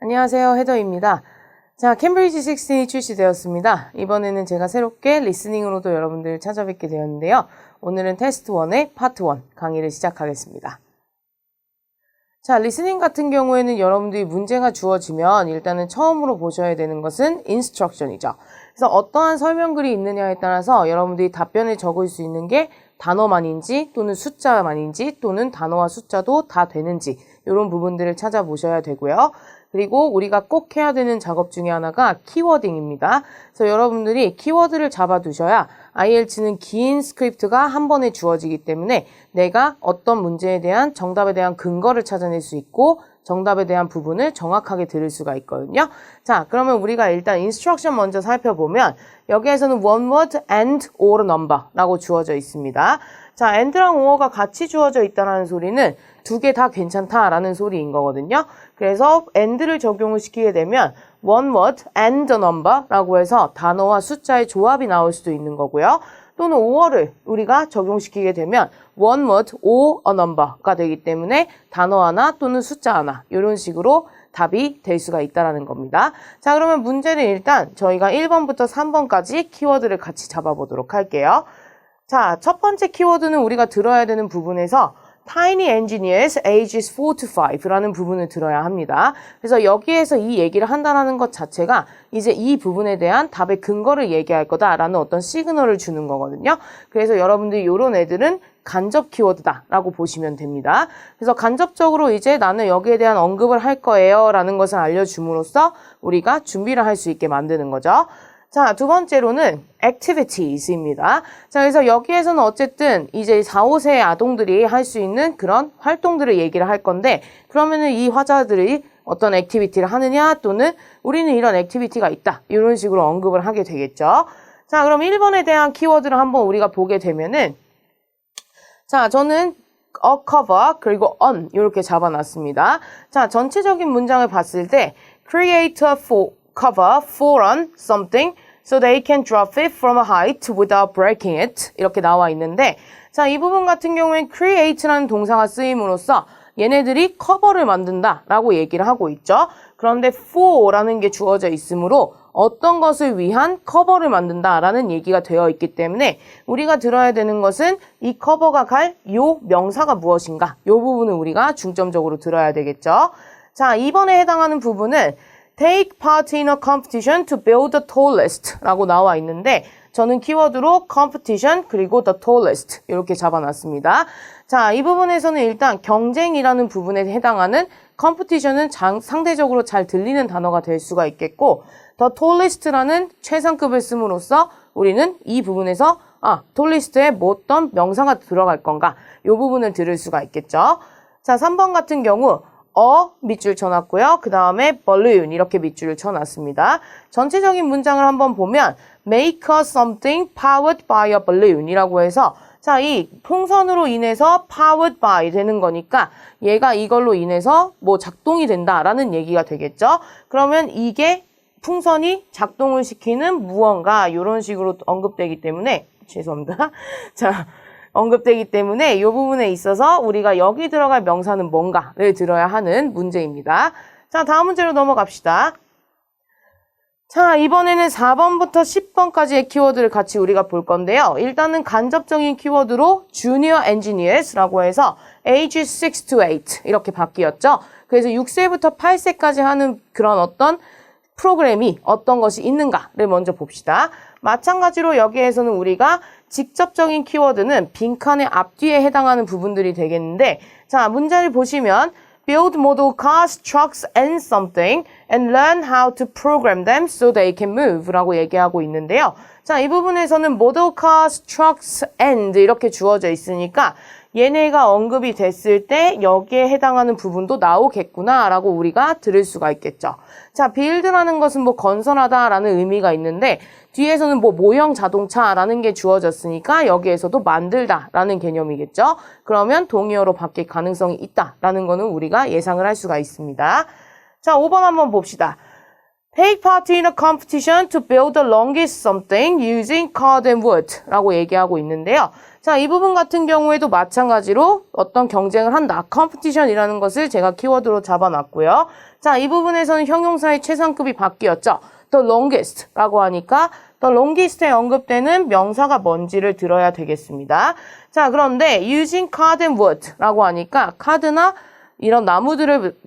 안녕하세요, 헤더입니다. 자, 캠브리지 16이 출시되었습니다. 이번에는 제가 새롭게 리스닝으로도 여러분들을 찾아뵙게 되었는데요. 오늘은 테스트 1의 파트 1 강의를 시작하겠습니다. 자, 리스닝 같은 경우에는 여러분들이 문제가 주어지면 일단은 처음으로 보셔야 되는 것은 인스트럭션이죠. 그래서 어떠한 설명글이 있느냐에 따라서 여러분들이 답변을 적을 수 있는 게 단어만인지 또는 숫자만인지 또는 단어와 숫자도 다 되는지 이런 부분들을 찾아보셔야 되고요. 그리고 우리가 꼭 해야 되는 작업 중에 하나가 키워딩입니다. 그래서 여러분들이 키워드를 잡아두셔야 IELTS는 긴 스크립트가 한 번에 주어지기 때문에 내가 어떤 문제에 대한 정답에 대한 근거를 찾아낼 수 있고 정답에 대한 부분을 정확하게 들을 수가 있거든요. 자, 그러면 우리가 일단 인스트럭션 먼저 살펴보면 여기에서는 one word and or number라고 주어져 있습니다. 자, and랑 or가 같이 주어져 있다는 소리는 두 개 다 괜찮다라는 소리인 거거든요. 그래서 and를 적용을 시키게 되면 one word and a number라고 해서 단어와 숫자의 조합이 나올 수도 있는 거고요. 또는 or를 우리가 적용시키게 되면 one word or a number가 되기 때문에 단어 하나 또는 숫자 하나 이런 식으로 답이 될 수가 있다는 겁니다. 자, 그러면 문제는 일단 저희가 1번부터 3번까지 키워드를 같이 잡아보도록 할게요. 자, 첫 번째 키워드는 우리가 들어야 되는 부분에서 Tiny engineers ages 4 to 5라는 부분을 들어야 합니다. 그래서 여기에서 이 얘기를 한다는 것 자체가 이제 이 부분에 대한 답의 근거를 얘기할 거다라는 어떤 시그널을 주는 거거든요. 그래서 여러분들이 이런 애들은 간접 키워드다라고 보시면 됩니다. 그래서 간접적으로 이제 나는 여기에 대한 언급을 할 거예요 라는 것을 알려줌으로써 우리가 준비를 할 수 있게 만드는 거죠. 자, 두 번째로는 activities입니다. 자, 그래서 여기에서는 어쨌든 이제 4, 5세의 아동들이 할 수 있는 그런 활동들을 얘기를 할 건데 그러면은 이 화자들이 어떤 액티비티를 하느냐 또는 우리는 이런 액티비티가 있다. 이런 식으로 언급을 하게 되겠죠. 자, 그럼 1번에 대한 키워드를 한번 우리가 보게 되면은 자, 저는 a cover 그리고 on 이렇게 잡아놨습니다. 자, 전체적인 문장을 봤을 때 create a cover for on something so they can drop it from a height without breaking it 이렇게 나와 있는데 자, 이 부분 같은 경우엔 create라는 동사가 쓰임으로써 얘네들이 커버를 만든다 라고 얘기를 하고 있죠. 그런데 for라는 게 주어져 있으므로 어떤 것을 위한 커버를 만든다 라는 얘기가 되어 있기 때문에 우리가 들어야 되는 것은 이 커버가 갈 요 명사가 무엇인가 요 부분을 우리가 중점적으로 들어야 되겠죠. 자, 2번에 해당하는 부분은 Take part in a competition to build the tallest 라고 나와 있는데 저는 키워드로 competition 그리고 the tallest 이렇게 잡아놨습니다. 자, 이 부분에서는 일단 경쟁이라는 부분에 해당하는 competition은 상대적으로 잘 들리는 단어가 될 수가 있겠고 the tallest라는 최상급을 씀으로써 우리는 이 부분에서 tallest에 뭐 어떤 명사가 들어갈 건가 이 부분을 들을 수가 있겠죠. 자, 3번 같은 경우 밑줄 쳐놨고요. 그 다음에 balloon 이렇게 밑줄을 쳐놨습니다. 전체적인 문장을 한번 보면 make a something powered by a balloon 이라고 해서 자, 이 풍선으로 인해서 powered by 되는 거니까 얘가 이걸로 인해서 뭐 작동이 된다라는 얘기가 되겠죠. 그러면 이게 풍선이 작동을 시키는 무언가 이런 식으로 언급되기 때문에 죄송합니다. 자, 언급되기 때문에 이 부분에 있어서 우리가 여기 들어갈 명사는 뭔가를 들어야 하는 문제입니다. 자, 다음 문제로 넘어갑시다. 자, 이번에는 4번부터 10번까지의 키워드를 같이 우리가 볼 건데요. 일단은 간접적인 키워드로 junior engineers라고 해서 ages 6 to 8 이렇게 바뀌었죠. 그래서 6세부터 8세까지 하는 그런 어떤 프로그램이 어떤 것이 있는가를 먼저 봅시다. 마찬가지로 여기에서는 우리가 직접적인 키워드는 빈칸의 앞뒤에 해당하는 부분들이 되겠는데 자, 문제를 보시면 build model cars, trucks and something and learn how to program them so they can move 라고 얘기하고 있는데요. 자, 이 부분에서는 model cars, trucks and 이렇게 주어져 있으니까 얘네가 언급이 됐을 때 여기에 해당하는 부분도 나오겠구나 라고 우리가 들을 수가 있겠죠. 자, build라는 것은 뭐 건설하다라는 의미가 있는데 뒤에서는 뭐 모형 자동차라는 게 주어졌으니까 여기에서도 만들다라는 개념이겠죠. 그러면 동의어로 바뀔 가능성이 있다라는 거는 우리가 예상을 할 수가 있습니다. 자, 5번 한번 봅시다. Take part in a competition to build the longest something using card and wood 라고 얘기하고 있는데요. 자, 자, 이 부분 같은 경우에도 마찬가지로 어떤 경쟁을 한다. competition이라는 것을 제가 키워드로 잡아놨고요. 자, 이 부분에서는 형용사의 최상급이 바뀌었죠. the longest라고 하니까 the longest에 언급되는 명사가 뭔지를 들어야 되겠습니다. 자, 그런데 using card and wood라고 하니까 카드나 이런 나무들을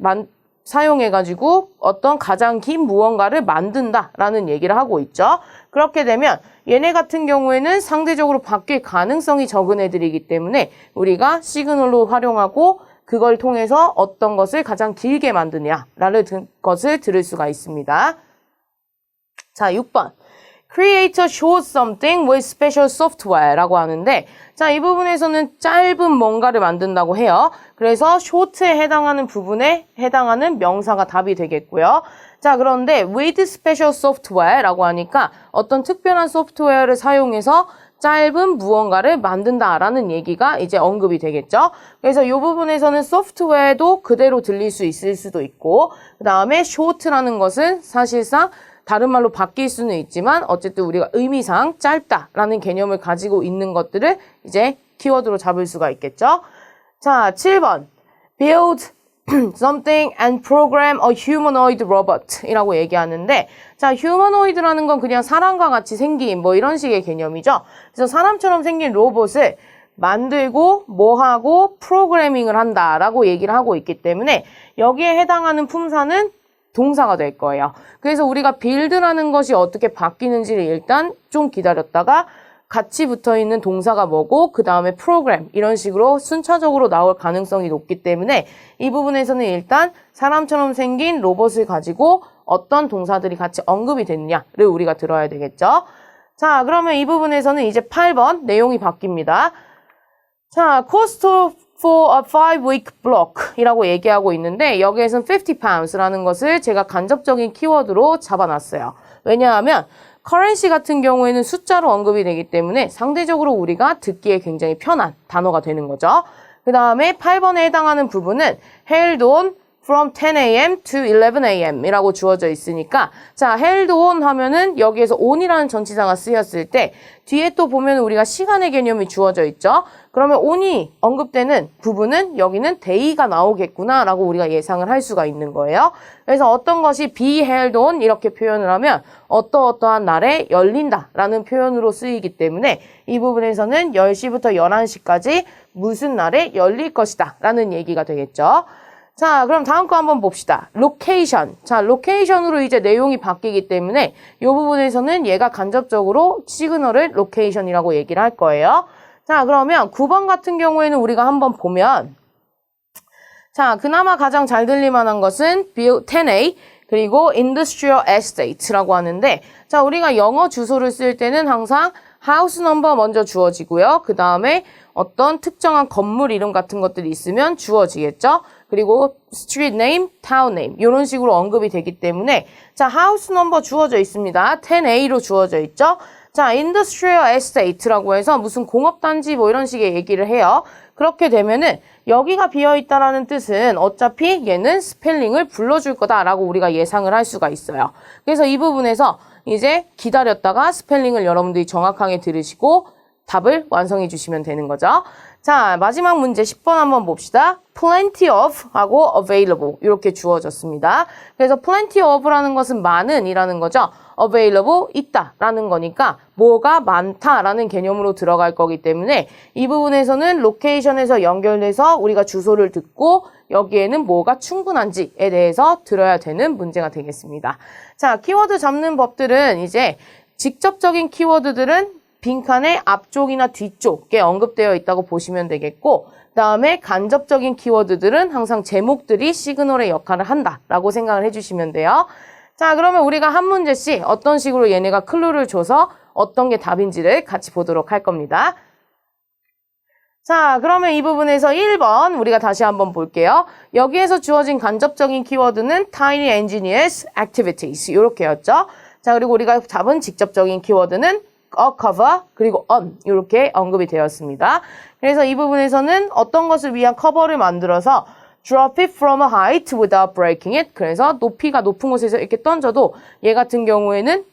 사용해가지고 어떤 가장 긴 무언가를 만든다라는 얘기를 하고 있죠. 그렇게 되면 얘네 같은 경우에는 상대적으로 바뀔 가능성이 적은 애들이기 때문에 우리가 시그널로 활용하고 그걸 통해서 어떤 것을 가장 길게 만드냐라는 것을 들을 수가 있습니다. 자, 6번. Create a short something with special software라고 하는데 자, 이 부분에서는 짧은 뭔가를 만든다고 해요. 그래서 short에 해당하는 부분에 해당하는 명사가 답이 되겠고요. 자, 그런데 with special software라고 하니까 어떤 특별한 소프트웨어를 사용해서 짧은 무언가를 만든다라는 얘기가 이제 언급이 되겠죠. 그래서 이 부분에서는 소프트웨어도 그대로 들릴 수 있을 수도 있고 그 다음에 short라는 것은 사실상 다른 말로 바뀔 수는 있지만 어쨌든 우리가 의미상 짧다라는 개념을 가지고 있는 것들을 이제 키워드로 잡을 수가 있겠죠. 자, 7번. Build something and program a humanoid robot 이라고 얘기하는데 자, humanoid라는 건 그냥 사람과 같이 생긴 뭐 이런 식의 개념이죠. 그래서 사람처럼 생긴 로봇을 만들고 뭐하고 프로그래밍을 한다라고 얘기를 하고 있기 때문에 여기에 해당하는 품사는 동사가 될 거예요. 그래서 우리가 build라는 것이 어떻게 바뀌는지를 일단 좀 기다렸다가 같이 붙어있는 동사가 뭐고 그 다음에 프로그램 이런 식으로 순차적으로 나올 가능성이 높기 때문에 이 부분에서는 일단 사람처럼 생긴 로봇을 가지고 어떤 동사들이 같이 언급이 됐느냐를 우리가 들어야 되겠죠. 자, 그러면 이 부분에서는 이제 8번 내용이 바뀝니다. 자, cost for a 5-week block 이라고 얘기하고 있는데 여기에서는 50 pounds라는 것을 제가 간접적인 키워드로 잡아놨어요. 왜냐하면 currency 같은 경우에는 숫자로 언급이 되기 때문에 상대적으로 우리가 듣기에 굉장히 편한 단어가 되는 거죠. 그 다음에 8번에 해당하는 부분은 held on from 10 a.m. to 11 a.m. 이라고 주어져 있으니까 자, held on 하면은 여기에서 on이라는 전치사가 쓰였을 때 뒤에 또 보면 우리가 시간의 개념이 주어져 있죠. 그러면 on이 언급되는 부분은 여기는 day가 나오겠구나 라고 우리가 예상을 할 수가 있는 거예요. 그래서 어떤 것이 be held on 이렇게 표현을 하면 어떠어떠한 날에 열린다 라는 표현으로 쓰이기 때문에 이 부분에서는 10시부터 11시까지 무슨 날에 열릴 것이다 라는 얘기가 되겠죠. 자, 그럼 다음 거 한번 봅시다. 로케이션. 자, 로케이션으로 이제 내용이 바뀌기 때문에 이 부분에서는 얘가 간접적으로 시그널을 로케이션이라고 얘기를 할 거예요. 자, 그러면 9번 같은 경우에는 우리가 한번 보면 자, 그나마 가장 잘 들릴 만한 것은 10A 그리고 Industrial Estate라고 하는데 자, 우리가 영어 주소를 쓸 때는 항상 하우스 넘버 먼저 주어지고요. 그 다음에 어떤 특정한 건물 이름 같은 것들이 있으면 주어지겠죠. 그리고 street name, town name 이런 식으로 언급이 되기 때문에 자, 하우스 넘버 주어져 있습니다. 10A로 주어져 있죠. 자, industrial estate라고 해서 무슨 공업단지 뭐 이런 식의 얘기를 해요. 그렇게 되면은 여기가 비어있다라는 뜻은 어차피 얘는 스펠링을 불러줄 거다라고 우리가 예상을 할 수가 있어요. 그래서 이 부분에서 이제 기다렸다가 스펠링을 여러분들이 정확하게 들으시고 답을 완성해 주시면 되는 거죠. 자, 마지막 문제 10번 한번 봅시다. plenty of 하고 available 이렇게 주어졌습니다. 그래서 plenty of라는 것은 많은 이라는 거죠. available 있다 라는 거니까 뭐가 많다 라는 개념으로 들어갈 거기 때문에 이 부분에서는 로케이션에서 연결돼서 우리가 주소를 듣고 여기에는 뭐가 충분한지에 대해서 들어야 되는 문제가 되겠습니다. 자, 키워드 잡는 법들은 이제 직접적인 키워드들은 빈칸의 앞쪽이나 뒤쪽에 언급되어 있다고 보시면 되겠고 그 다음에 간접적인 키워드들은 항상 제목들이 시그널의 역할을 한다라고 생각을 해주시면 돼요. 자, 그러면 우리가 한 문제씩 어떤 식으로 얘네가 클루를 줘서 어떤 게 답인지를 같이 보도록 할 겁니다. 자, 그러면 이 부분에서 1번 우리가 다시 한번 볼게요. 여기에서 주어진 간접적인 키워드는 Tiny Engineers Activities 이렇게였죠. 자, 그리고 우리가 잡은 직접적인 키워드는 a cover 그리고 on 이렇게 언급이 되었습니다. 그래서 이 부분에서는 어떤 것을 위한 커버를 만들어서 drop it from a height without breaking it. 그래서 높이가 높은 곳에서 이렇게 던져도 얘 같은 경우에는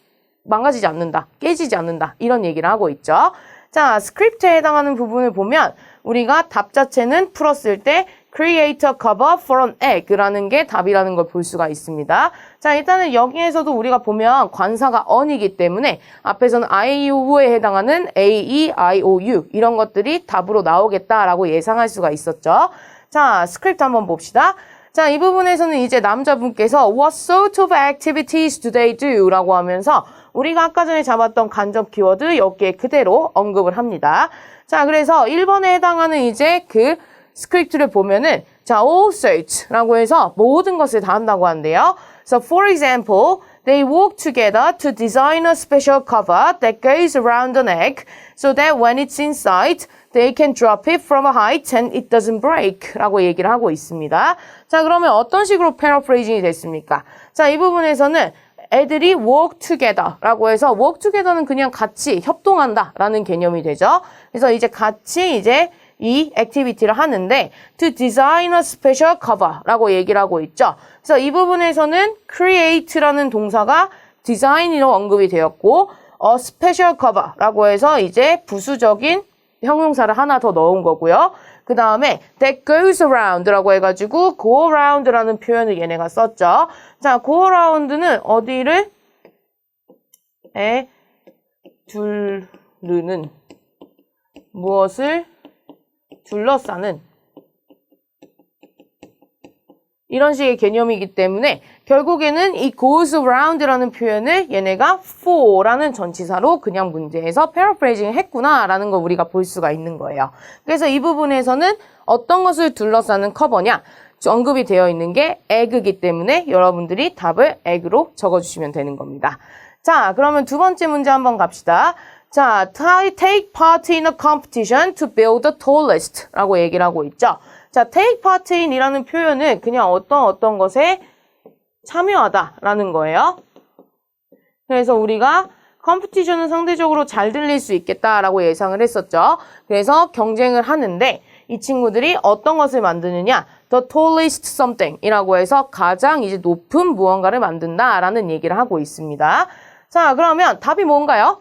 망가지지 않는다, 깨지지 않는다 이런 얘기를 하고 있죠. 자, 스크립트에 해당하는 부분을 보면 우리가 답 자체는 풀었을 때 create a cover for an egg라는 게 답이라는 걸 볼 수가 있습니다. 자, 일단은 여기에서도 우리가 보면 관사가 on이기 때문에 앞에서는 IOU에 해당하는 A, E, I, O, U 이런 것들이 답으로 나오겠다라고 예상할 수가 있었죠. 자, 스크립트 한번 봅시다. 자, 이 부분에서는 이제 남자분께서 What sort of activities do they do? 라고 하면서 우리가 아까 전에 잡았던 간접 키워드 여기에 그대로 언급을 합니다. 자, 그래서 1번에 해당하는 이제 그 스크립트를 보면은 자, all sorts라고 해서 모든 것을 다 한다고 하는데요. So, for example, they work together to design a special cover that goes around an egg so that when it's inside, they can drop it from a height and it doesn't break 라고 얘기를 하고 있습니다. 자, 그러면 어떤 식으로 패러프레이징이 됐습니까? 자, 이 부분에서는 애들이 work together 라고 해서 work together는 그냥 같이 협동한다 라는 개념이 되죠. 그래서 이제 같이 이제 이 액티비티를 하는데 to design a special cover 라고 얘기를 하고 있죠. 그래서 이 부분에서는 create라는 동사가 design으로 언급이 되었고 a special cover 라고 해서 이제 부수적인 형용사를 하나 더 넣은 거고요. 그 다음에 that goes around 라고 해가지고 go around 라는 표현을 얘네가 썼죠. 자, go around는 어디를 두르는 무엇을 둘러싸는 이런 식의 개념이기 때문에 결국에는 이 goes around라는 표현을 얘네가 for라는 전치사로 그냥 문제에서 패러프레이징 했구나라는 걸 우리가 볼 수가 있는 거예요. 그래서 이 부분에서는 어떤 것을 둘러싸는 커버냐 언급이 되어 있는 게 egg이기 때문에 여러분들이 답을 egg로 적어주시면 되는 겁니다. 자, 그러면 두 번째 문제 한번 갑시다. 자, take part in a competition to build the tallest 라고 얘기를 하고 있죠. 자, take part in 이라는 표현은 그냥 어떤 것에 참여하다라는 거예요. 그래서 우리가 컴피티션은 상대적으로 잘 들릴 수 있겠다라고 예상을 했었죠. 그래서 경쟁을 하는데 이 친구들이 어떤 것을 만드느냐? The tallest something 이라고 해서 가장 이제 높은 무언가를 만든다라는 얘기를 하고 있습니다. 자, 그러면 답이 뭔가요?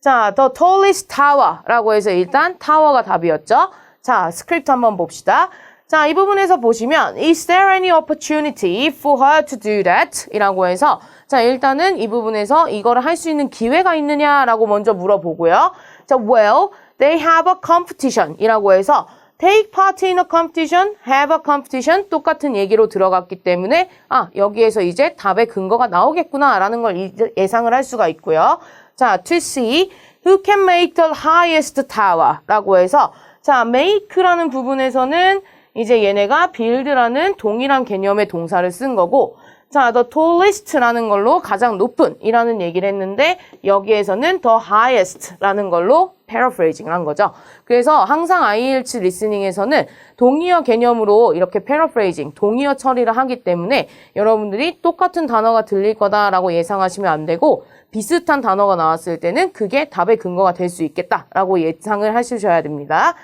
자, the tallest tower라고 해서 일단 타워가 답이었죠. 자, 스크립트 한번 봅시다. 자, 이 부분에서 보시면 Is there any opportunity for her to do that? 이라고 해서 자, 일단은 이 부분에서 이거를 할 수 있는 기회가 있느냐라고 먼저 물어보고요. 자, well, they have a competition 이라고 해서 take part in a competition, have a competition 똑같은 얘기로 들어갔기 때문에 여기에서 이제 답의 근거가 나오겠구나라는 걸 예상을 할 수가 있고요. 자, to see who can make the highest tower 라고 해서 자, make라는 부분에서는 이제 얘네가 build라는 동일한 개념의 동사를 쓴 거고 자, the tallest라는 걸로 가장 높은 이라는 얘기를 했는데 여기에서는 the highest라는 걸로 paraphrasing을 한 거죠. 그래서 항상 IELTS 리스닝에서는 동의어 개념으로 이렇게 paraphrasing, 동의어 처리를 하기 때문에 여러분들이 똑같은 단어가 들릴 거다라고 예상하시면 안 되고 비슷한 단어가 나왔을 때는 그게 답의 근거가 될 수 있겠다라고 예상을 하셔야 됩니다.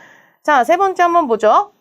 자, 세 번째 한번 보죠.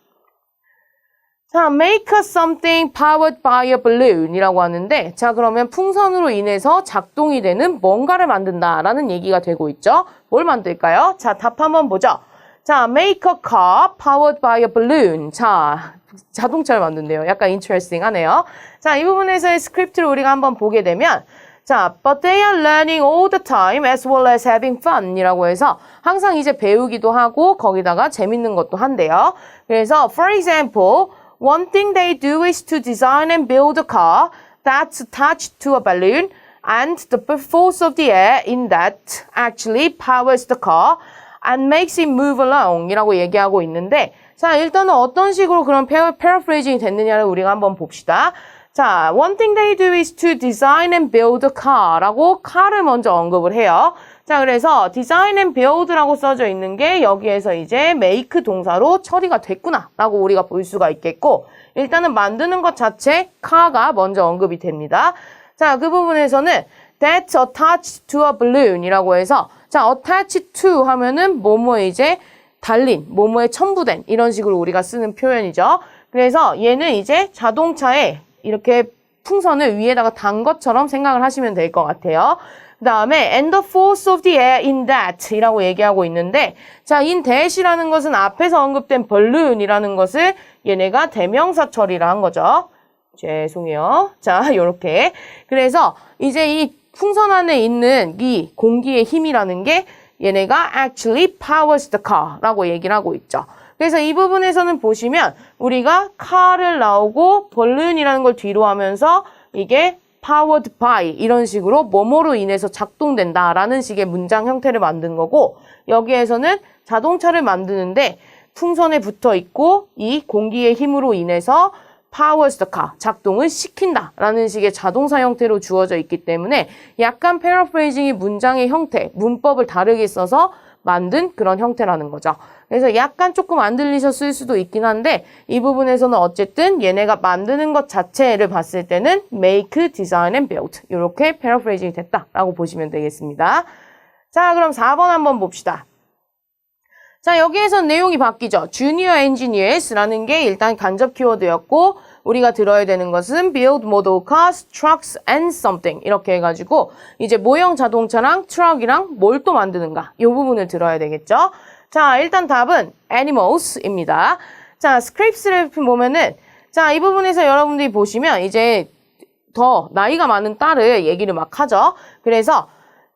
자, make something powered by a balloon 이라고 하는데 자, 그러면 풍선으로 인해서 작동이 되는 뭔가를 만든다라는 얘기가 되고 있죠. 뭘 만들까요? 자, 답 한번 보죠. 자, make a car powered by a balloon. 자, 자동차를 만든대요. 약간 interesting 하네요. 자, 이 부분에서의 스크립트를 우리가 한번 보게 되면 자, but they are learning all the time as well as having fun 이라고 해서 항상 이제 배우기도 하고 거기다가 재밌는 것도 한대요. 그래서 for example, one thing they do is to design and build a car that's attached to a balloon and the force of the air in that actually powers the car and makes it move along 이라고 얘기하고 있는데 자, 일단은 어떤 식으로 그런 paraphrasing이 됐느냐를 우리가 한번 봅시다. 자, one thing they do is to design and build a car 라고 car를 먼저 언급을 해요. 자, 그래서 design and build라고 써져 있는 게 여기에서 이제 make 동사로 처리가 됐구나 라고 우리가 볼 수가 있겠고 일단은 만드는 것 자체 car가 먼저 언급이 됩니다. 자, 그 부분에서는 that's attached to a balloon 이라고 해서 자, attached to 하면은 뭐뭐에 이제 달린, 뭐뭐에 첨부된 이런 식으로 우리가 쓰는 표현이죠. 그래서 얘는 이제 자동차에 이렇게 풍선을 위에다가 단 것처럼 생각을 하시면 될 것 같아요. 그 다음에 and the force of the air in that 이라고 얘기하고 있는데 자, in that이라는 것은 앞에서 언급된 balloon이라는 것을 얘네가 대명사 처리를 한 거죠. 죄송해요. 자, 요렇게. 그래서 이제 이 풍선 안에 있는 이 공기의 힘이라는 게 얘네가 actually powers the car 라고 얘기를 하고 있죠. 그래서 이 부분에서는 보시면 우리가 car를 나오고 balloon이라는 걸 뒤로 하면서 이게 powered by 이런 식으로 뭐뭐로 인해서 작동된다라는 식의 문장 형태를 만든 거고 여기에서는 자동차를 만드는데 풍선에 붙어 있고 이 공기의 힘으로 인해서 powers the car, 작동을 시킨다라는 식의 자동사 형태로 주어져 있기 때문에 약간 paraphrasing이 문장의 형태, 문법을 다르게 써서 만든 그런 형태라는 거죠. 그래서 약간 조금 안 들리셨을 수도 있긴 한데 이 부분에서는 어쨌든 얘네가 만드는 것 자체를 봤을 때는 make, design, and build 이렇게 paraphrasing이 됐다라고 보시면 되겠습니다. 자, 그럼 4번 한번 봅시다. 자, 여기에선 내용이 바뀌죠. Junior Engineers라는 게 일단 간접 키워드였고 우리가 들어야 되는 것은 build model cars, trucks, and something 이렇게 해가지고 이제 모형 자동차랑 트럭이랑 뭘 또 만드는가 이 부분을 들어야 되겠죠. 자, 일단 답은 animals입니다. 자, scripts를 보면은 자, 이 부분에서 여러분들이 보시면 이제 더 나이가 많은 딸을 얘기를 막 하죠. 그래서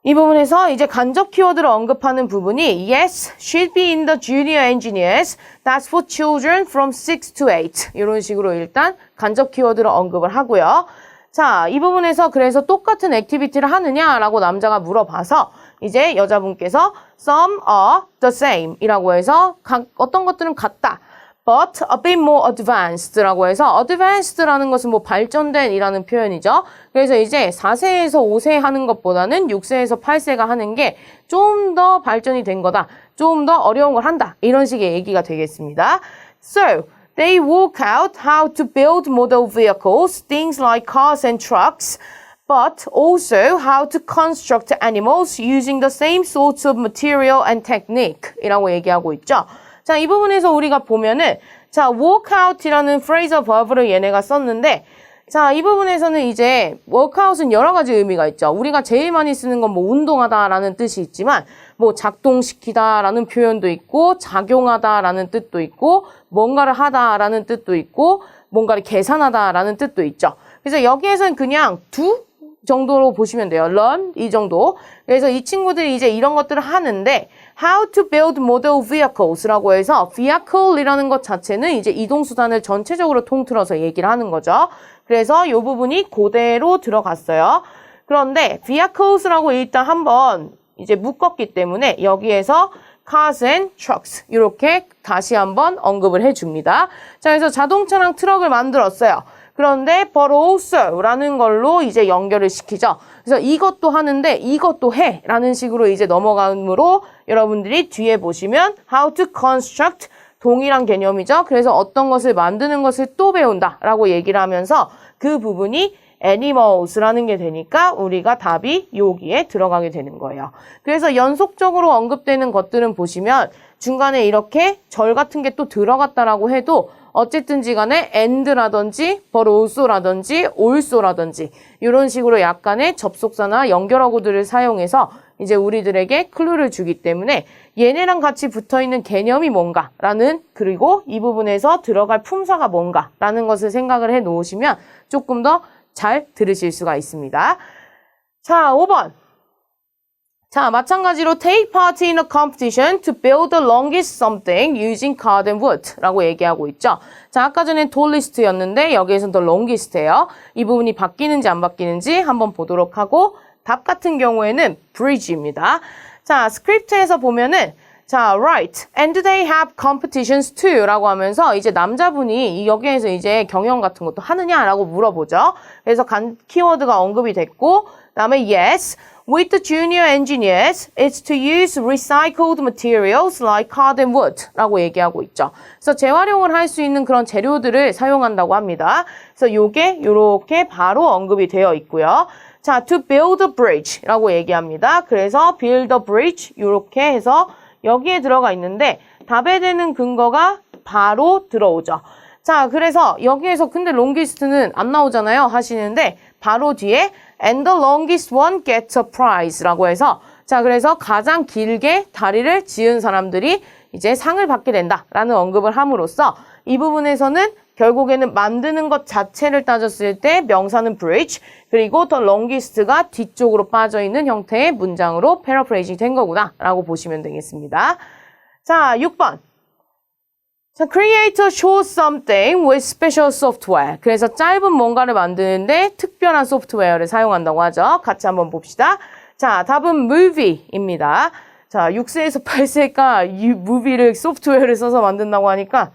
이 부분에서 이제 간접 키워드를 언급하는 부분이 Yes, she'll be in the junior engineers. That's for children from 6 to 8. 이런 식으로 일단 간접 키워드를 언급을 하고요. 자, 이 부분에서 그래서 똑같은 액티비티를 하느냐라고 남자가 물어봐서 이제 여자분께서 Some are the same 이라고 해서 어떤 것들은 같다. But a bit more advanced라고 해서 advanced라는 것은 뭐 발전된 이라는 표현이죠. 그래서 이제 4세에서 5세 하는 것보다는 6세에서 8세가 하는 게 좀 더 발전이 된 거다. 좀 더 어려운 걸 한다. 이런 식의 얘기가 되겠습니다. So, they work out how to build model vehicles, things like cars and trucks, but also how to construct animals using the same sorts of material and technique 이라고 얘기하고 있죠. 자, 이 부분에서 우리가 보면은 자, work out이라는 phrasal verb를 얘네가 썼는데 자, 이 부분에서는 이제 workout은 여러 가지 의미가 있죠. 우리가 제일 많이 쓰는 건 뭐 운동하다라는 뜻이 있지만 뭐 작동시키다라는 표현도 있고 작용하다라는 뜻도 있고 뭔가를 하다라는 뜻도 있고 뭔가를 계산하다라는 뜻도 있죠. 그래서 여기에서는 그냥 두 정도로 보시면 돼요. learn 이 정도. 그래서 이 친구들이 이제 이런 것들을 하는데 how to build model vehicles라고 해서 vehicle이라는 것 자체는 이제 이동수단을 전체적으로 통틀어서 얘기를 하는 거죠. 그래서 이 부분이 그대로 들어갔어요. 그런데 vehicles라고 일단 한번 이제 묶었기 때문에 여기에서 cars and trucks 이렇게 다시 한번 언급을 해줍니다. 자, 그래서 자동차랑 트럭을 만들었어요. 그런데 but also 라는 걸로 이제 연결을 시키죠. 그래서 이것도 하는데 이것도 해 라는 식으로 이제 넘어감으로 여러분들이 뒤에 보시면 how to construct 동일한 개념이죠. 그래서 어떤 것을 만드는 것을 또 배운다 라고 얘기를 하면서 그 부분이 animals라는 게 되니까 우리가 답이 여기에 들어가게 되는 거예요. 그래서 연속적으로 언급되는 것들은 보시면 중간에 이렇게 절 같은 게 또 들어갔다라고 해도 어쨌든지 간에 and라든지 but also라든지 also라든지 이런 식으로 약간의 접속사나 연결어구들을 사용해서 이제 우리들에게 클루를 주기 때문에 얘네랑 같이 붙어있는 개념이 뭔가라는 그리고 이 부분에서 들어갈 품사가 뭔가라는 것을 생각을 해 놓으시면 조금 더 잘 들으실 수가 있습니다. 자, 5번. 자, 마찬가지로 take part in a competition to build the longest something using card and wood 라고 얘기하고 있죠. 자, 아까 전엔 tallest였는데 여기에서는 the longest예요. 이 부분이 바뀌는지 안 바뀌는지 한번 보도록 하고 답 같은 경우에는 bridge입니다. 자, 스크립트에서 보면은 자, right. And they have competitions too 라고 하면서 이제 남자분이 여기에서 이제 경영 같은 것도 하느냐라고 물어보죠. 그래서 키워드가 언급이 됐고 그다음에 yes. With the junior engineers, it's to use recycled materials like card and wood 라고 얘기하고 있죠. 그래서 재활용을 할 수 있는 그런 재료들을 사용한다고 합니다. 그래서 요게 요렇게 바로 언급이 되어 있고요. 자, to build a bridge 라고 얘기합니다. 그래서 build a bridge 요렇게 해서 여기에 들어가 있는데 답에 대는 근거가 바로 들어오죠. 자, 그래서 여기에서 근데 longest는 안 나오잖아요 하시는데 바로 뒤에 and the longest one gets a prize라고 해서 자, 그래서 가장 길게 다리를 지은 사람들이 이제 상을 받게 된다라는 언급을 함으로써 이 부분에서는 결국에는 만드는 것 자체를 따졌을 때 명사는 bridge, 그리고 the longest가 뒤쪽으로 빠져있는 형태의 문장으로 paraphrasing 된 거구나 라고 보시면 되겠습니다. 자, 6번. 자, create a short something with special software. 그래서 짧은 뭔가를 만드는데 특별한 소프트웨어를 사용한다고 하죠. 같이 한번 봅시다. 자, 답은 movie입니다. 자, 6세에서 8세가 이 movie를 소프트웨어를 써서 만든다고 하니까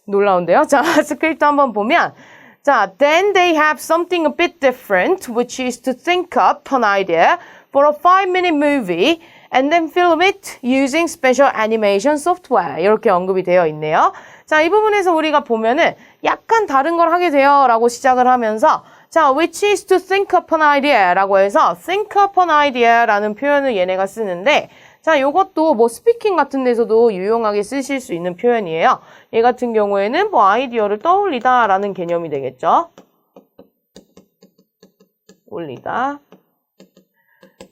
놀라운데요. 자, 스크립트 한번 보면 자, then they have something a bit different, which is to think up an idea for a 5-minute movie and then film it using special animation software. 이렇게 언급이 되어 있네요. 자, 이 부분에서 우리가 보면은 약간 다른 걸 하게 돼요 라고 시작을 하면서 자, which is to think up an idea 라고 해서 think up an idea 라는 표현을 얘네가 쓰는데 자, 요것도 뭐 스피킹 같은 데서도 유용하게 쓰실 수 있는 표현이에요. 얘 같은 경우에는 뭐 아이디어를 떠올리다 라는 개념이 되겠죠. 올리다.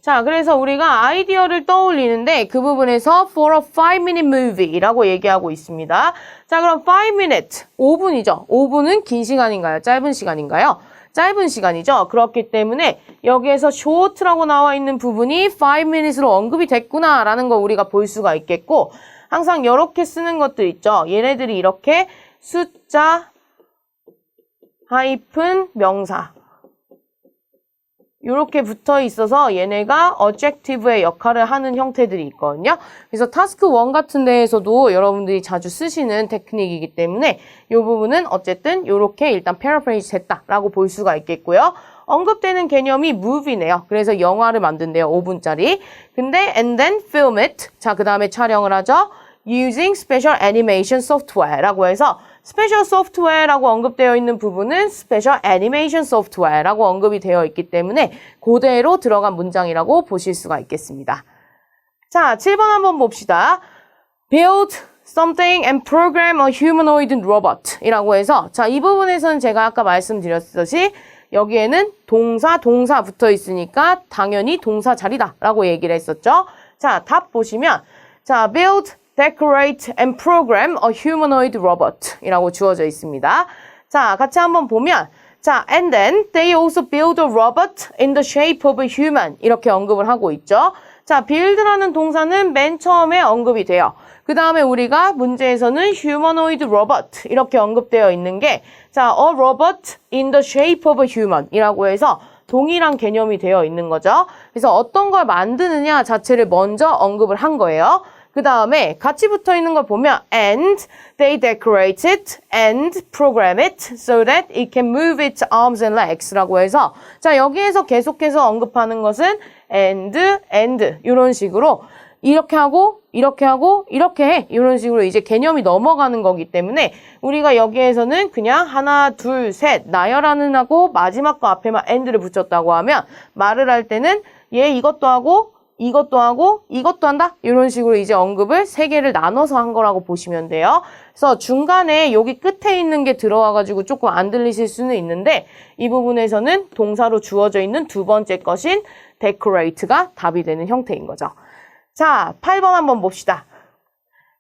자, 그래서 우리가 아이디어를 떠올리는데 그 부분에서 for a 5-minute movie 라고 얘기하고 있습니다. 자, 그럼 5minute, 5분이죠. 5분은 긴 시간인가요? 짧은 시간인가요? 짧은 시간이죠. 그렇기 때문에 여기에서 short라고 나와 있는 부분이 5minutes로 언급이 됐구나 라는 걸 우리가 볼 수가 있겠고 항상 이렇게 쓰는 것들 있죠. 얘네들이 이렇게 숫자 하이픈 명사 이렇게 붙어 있어서 얘네가 adjective의 역할을 하는 형태들이 있거든요. 그래서 타스크 1 같은 데에서도 여러분들이 자주 쓰시는 테크닉이기 때문에 이 부분은 어쨌든 이렇게 일단 paraphrase 됐다라고 볼 수가 있겠고요. 언급되는 개념이 movie네요. 그래서 영화를 만든대요. 5분짜리. 근데 and then film it. 자, 그 다음에 촬영을 하죠. using special animation software라고 해서 스페셜 소프트웨어라고 언급되어 있는 부분은 스페셜 애니메이션 소프트웨어라고 언급이 되어 있기 때문에 그대로 들어간 문장이라고 보실 수가 있겠습니다. 자, 7번 한번 봅시다. Build something and program a humanoid robot 이라고 해서 자, 이 부분에서는 제가 아까 말씀드렸듯이 여기에는 동사 붙어 있으니까 당연히 동사 자리다 라고 얘기를 했었죠. 자, 답 보시면 자, build decorate and program a humanoid robot 이라고 주어져 있습니다. 자, 같이 한번 보면 자, and then they also build a robot in the shape of a human 이렇게 언급을 하고 있죠. 자, build라는 동사는 맨 처음에 언급이 돼요. 그 다음에 우리가 문제에서는 humanoid robot 이렇게 언급되어 있는 게 자, a robot in the shape of a human 이라고 해서 동일한 개념이 되어 있는 거죠. 그래서 어떤 걸 만드느냐 자체를 먼저 언급을 한 거예요. 그 다음에 같이 붙어 있는 걸 보면 and they decorate it and program it so that it can move its arms and legs 라고 해서 자, 여기에서 계속해서 언급하는 것은 and 이런 식으로 이렇게 하고 이렇게 하고 이렇게 해 이런 식으로 이제 개념이 넘어가는 거기 때문에 우리가 여기에서는 그냥 하나 둘 셋 나열하는 하고 마지막 거 앞에만 and를 붙였다고 하면 말을 할 때는 얘 이것도 하고 이것도 하고 이것도 한다 이런 식으로 이제 언급을 3개를 나눠서 한 거라고 보시면 돼요. 그래서 중간에 여기 끝에 있는 게 들어와가지고 조금 안 들리실 수는 있는데 이 부분에서는 동사로 주어져 있는 두 번째 것인 decorate가 답이 되는 형태인 거죠. 자, 8번 한번 봅시다.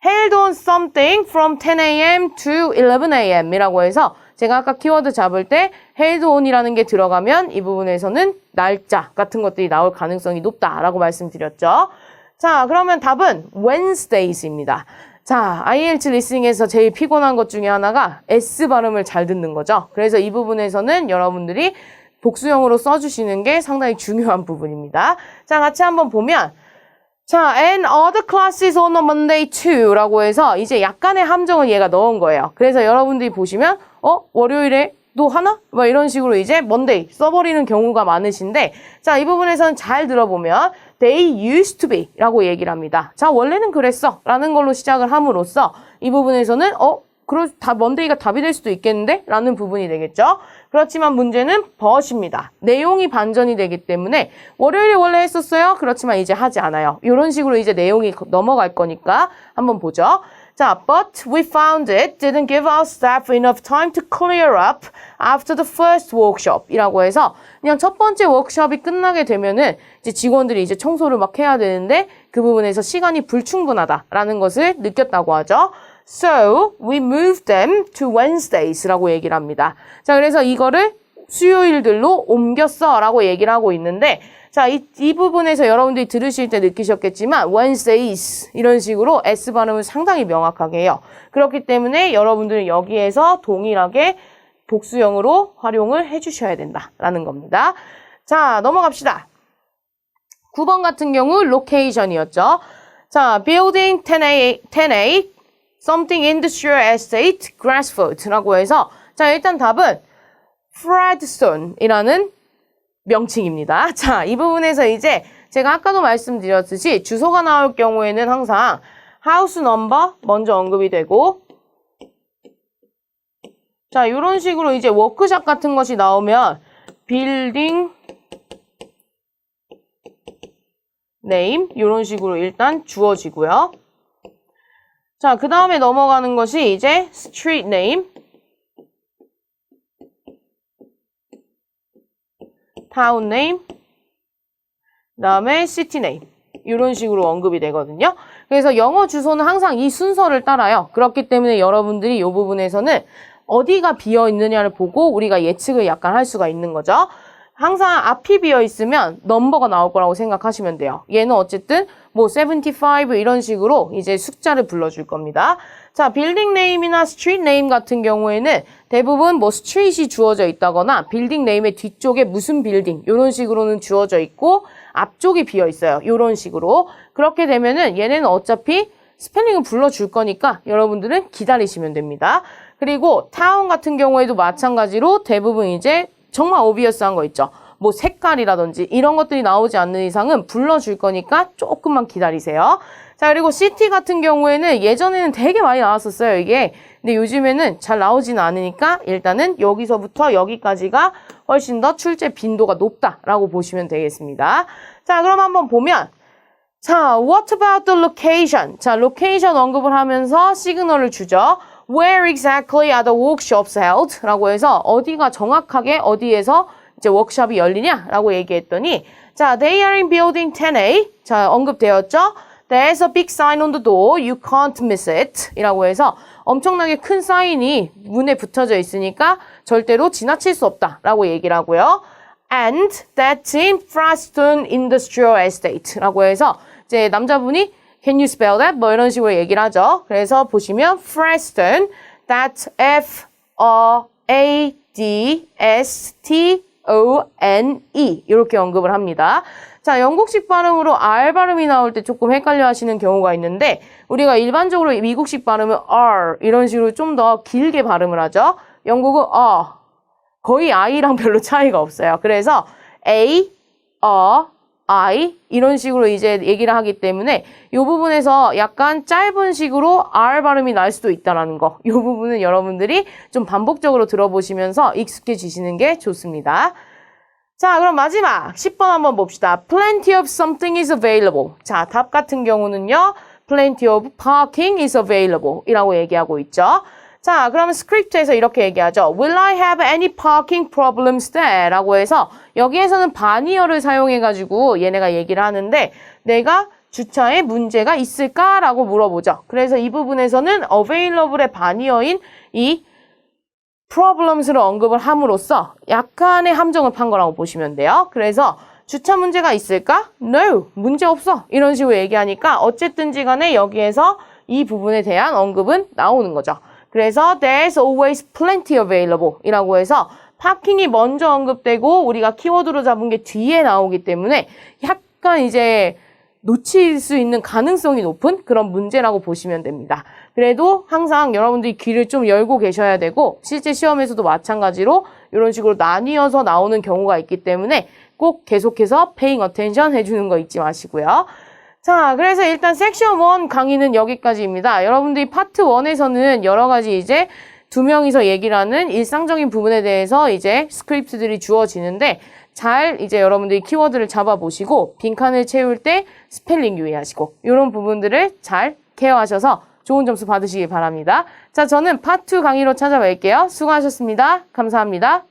Held on something from 10 a.m. to 11 a.m. 이라고 해서 제가 아까 키워드 잡을 때 held on이라는 게 들어가면 이 부분에서는 날짜 같은 것들이 나올 가능성이 높다라고 말씀드렸죠. 자, 그러면 답은 Wednesdays입니다. 자, IELTS 리스닝에서 제일 피곤한 것 중에 하나가 S 발음을 잘 듣는 거죠. 그래서 이 부분에서는 여러분들이 복수형으로 써주시는 게 상당히 중요한 부분입니다. 자, 같이 한번 보면 자, and other classes on a Monday too 라고 해서 이제 약간의 함정을 얘가 넣은 거예요. 그래서 여러분들이 보시면 월요일에도 하나? 막 이런 식으로 이제 Monday 써버리는 경우가 많으신데 자, 이 부분에서는 잘 들어보면 they used to be 라고 얘기를 합니다. 자, 원래는 그랬어 라는 걸로 시작을 함으로써 이 부분에서는 Monday가 답이 될 수도 있겠는데? 라는 부분이 되겠죠. 그렇지만 문제는 but입니다. 내용이 반전이 되기 때문에 월요일에 원래 했었어요. 그렇지만 이제 하지 않아요. 이런 식으로 이제 내용이 넘어갈 거니까 한번 보죠. 자, but we found it didn't give our staff enough time to clear up after the first workshop 이라고 해서 그냥 첫 번째 워크숍이 끝나게 되면은 이제 직원들이 이제 청소를 막 해야 되는데 그 부분에서 시간이 불충분하다라는 것을 느꼈다고 하죠. So we moved them to Wednesdays라고 얘기를 합니다. 자, 그래서 이거를 수요일들로 옮겼어 라고 얘기를 하고 있는데 자, 이 부분에서 여러분들이 들으실 때 느끼셨겠지만 Wednesdays 이런 식으로 S 발음을 상당히 명확하게 해요. 그렇기 때문에 여러분들은 여기에서 동일하게 복수형으로 활용을 해주셔야 된다라는 겁니다. 자, 넘어갑시다. 9번 같은 경우 location이었죠. 자, building 10A something industrial estate Grassford라고 해서 자, 일단 답은 Fredstone이라는 명칭입니다. 자, 이 부분에서 이제 제가 아까도 말씀드렸듯이 주소가 나올 경우에는 항상 하우스 넘버 먼저 언급이 되고 자, 이런 식으로 이제 워크샵 같은 것이 나오면 빌딩 네임 이런 식으로 일단 주어지고요. 자, 그 다음에 넘어가는 것이 이제 스트리트 네임 타운 네임, 그 다음에 시티 네임 이런 식으로 언급이 되거든요. 그래서 영어 주소는 항상 이 순서를 따라요. 그렇기 때문에 여러분들이 이 부분에서는 어디가 비어 있느냐를 보고 우리가 예측을 약간 할 수가 있는 거죠. 항상 앞이 비어 있으면 넘버가 나올 거라고 생각하시면 돼요. 얘는 어쨌든 뭐 75 이런 식으로 이제 숫자를 불러줄 겁니다. 자, 빌딩 네임이나 스트리트 네임 같은 경우에는 대부분 뭐 스트리트이 주어져 있다거나 빌딩 네임의 뒤쪽에 무슨 빌딩 이런 식으로는 주어져 있고 앞쪽이 비어 있어요. 이런 식으로. 그렇게 되면은 얘네는 어차피 스펠링을 불러줄 거니까 여러분들은 기다리시면 됩니다. 그리고 타운 같은 경우에도 마찬가지로 대부분 이제 정말 오비어스한 거 있죠. 뭐 색깔이라든지 이런 것들이 나오지 않는 이상은 불러줄 거니까 조금만 기다리세요. 자, 그리고 시티 같은 경우에는 예전에는 되게 많이 나왔었어요, 이게. 근데 요즘에는 잘 나오지는 않으니까 일단은 여기서부터 여기까지가 훨씬 더 출제 빈도가 높다라고 보시면 되겠습니다. 자, 그럼 한번 보면 자, what about the location? 자, 로케이션 언급을 하면서 시그널을 주죠. Where exactly are the workshops held? 라고 해서 어디가 정확하게 어디에서 이제 워크숍이 열리냐라고 얘기했더니 자, they are in building 10A. 자, 언급되었죠. There's a big sign on the door. You can't miss it. 이라고 해서 엄청나게 큰 사인이 문에 붙어져 있으니까 절대로 지나칠 수 없다라고 얘기를 하고요. And that's in Fredstone Industrial Estate. 라고 해서 이제 남자분이 Can you spell that? 뭐 이런 식으로 얘기를 하죠. 그래서 보시면 Fredstone, that's F-R-A-D-S-T-O-N-E 이렇게 언급을 합니다. 자, 영국식 발음으로 R 발음이 나올 때 조금 헷갈려 하시는 경우가 있는데 우리가 일반적으로 미국식 발음은 R 이런 식으로 좀 더 길게 발음을 하죠. 영국은 거의 I랑 별로 차이가 없어요. 그래서 A, I 이런 식으로 이제 얘기를 하기 때문에 이 부분에서 약간 짧은 식으로 R 발음이 날 수도 있다는 거. 이 부분은 여러분들이 좀 반복적으로 들어보시면서 익숙해지시는 게 좋습니다. 자, 그럼 마지막 10번 한번 봅시다. Plenty of something is available. 자, 답 같은 경우는요. Plenty of parking is available 이라고 얘기하고 있죠. 자, 그러면 스크립트에서 이렇게 얘기하죠. Will I have any parking problems there? 라고 해서 여기에서는 바니어를 사용해가지고 얘네가 얘기를 하는데 내가 주차에 문제가 있을까? 라고 물어보죠. 그래서 이 부분에서는 available의 바니어인 이 problems를 언급을 함으로써 약간의 함정을 판 거라고 보시면 돼요. 그래서 주차 문제가 있을까? No, 문제 없어. 이런 식으로 얘기하니까 어쨌든지 간에 여기에서 이 부분에 대한 언급은 나오는 거죠. 그래서 there's always plenty available 이라고 해서 파킹이 먼저 언급되고 우리가 키워드로 잡은 게 뒤에 나오기 때문에 약간 이제 놓칠 수 있는 가능성이 높은 그런 문제라고 보시면 됩니다. 그래도 항상 여러분들이 귀를 좀 열고 계셔야 되고 실제 시험에서도 마찬가지로 이런 식으로 나뉘어서 나오는 경우가 있기 때문에 꼭 계속해서 paying attention 해주는 거 잊지 마시고요. 자, 그래서 일단 섹션 1 강의는 여기까지입니다. 여러분들이 파트 1에서는 여러 가지 이제 두 명이서 얘기를 하는 일상적인 부분에 대해서 이제 스크립트들이 주어지는데 잘 이제 여러분들이 키워드를 잡아보시고 빈칸을 채울 때 스펠링 유의하시고 이런 부분들을 잘 케어하셔서 좋은 점수 받으시기 바랍니다. 자, 저는 파트 2 강의로 찾아뵐게요. 수고하셨습니다. 감사합니다.